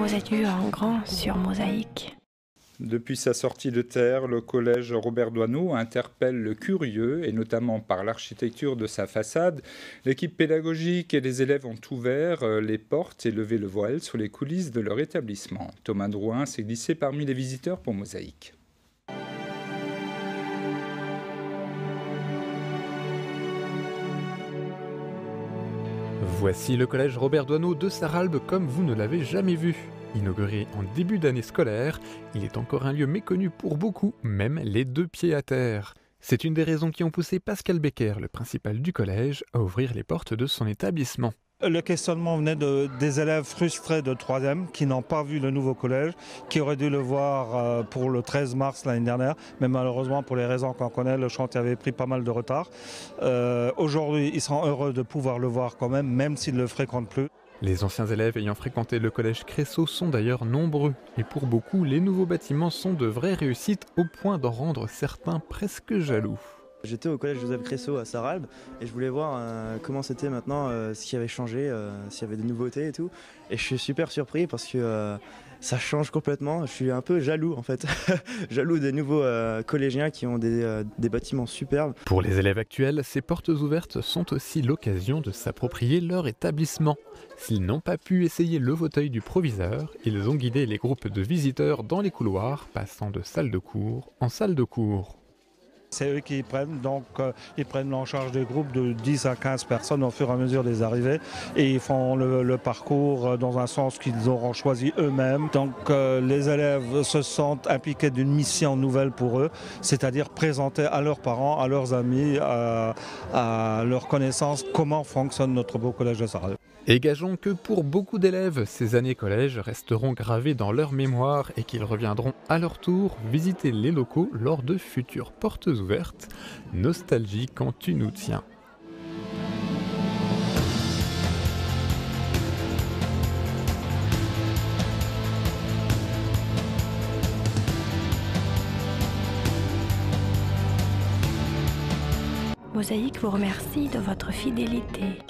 vous êtes vu en grand sur Mosaïque. Depuis sa sortie de terre, le collège Robert Doisneau interpelle le curieux, et notamment par l'architecture de sa façade. L'équipe pédagogique et les élèves ont ouvert les portes et levé le voile sur les coulisses de leur établissement. Thomas Drouin s'est glissé parmi les visiteurs pour Mosaïque. Voici le collège Robert Doisneau de Sarralbe comme vous ne l'avez jamais vu. Inauguré en début d'année scolaire, il est encore un lieu méconnu pour beaucoup, même les deux pieds à terre. C'est une des raisons qui ont poussé Pascal Becker, le principal du collège, à ouvrir les portes de son établissement. Le questionnement venait des élèves frustrés de 3e qui n'ont pas vu le nouveau collège, qui auraient dû le voir pour le 13 mars l'année dernière, mais malheureusement pour les raisons qu'on connaît, le chantier avait pris pas mal de retard. Aujourd'hui, ils sont heureux de pouvoir le voir quand même s'ils ne le fréquentent plus. Les anciens élèves ayant fréquenté le collège Cressot sont d'ailleurs nombreux, et pour beaucoup, les nouveaux bâtiments sont de vraies réussites au point d'en rendre certains presque jaloux. J'étais au collège Joseph Cressot à Sarralbe et je voulais voir comment c'était maintenant, ce qui avait changé, s'il y avait des nouveautés et tout. Et je suis super surpris parce que ça change complètement. Je suis un peu jaloux en fait, jaloux des nouveaux collégiens qui ont des bâtiments superbes. Pour les élèves actuels, ces portes ouvertes sont aussi l'occasion de s'approprier leur établissement. S'ils n'ont pas pu essayer le fauteuil du proviseur, ils ont guidé les groupes de visiteurs dans les couloirs, passant de salle de cours en salle de cours. C'est eux qui prennent, donc ils prennent en charge des groupes de 10 à 15 personnes au fur et à mesure des arrivées et ils font le parcours dans un sens qu'ils auront choisi eux-mêmes. Donc les élèves se sentent impliqués d'une mission nouvelle pour eux, c'est-à-dire présenter à leurs parents, à leurs amis, à leurs connaissances comment fonctionne notre beau collège de Sarralbe. Et gageons que pour beaucoup d'élèves, ces années collège resteront gravées dans leur mémoire et qu'ils reviendront à leur tour visiter les locaux lors de futures portes ouvertes. Nostalgie quand tu nous tiens. Mosaïque vous remercie de votre fidélité.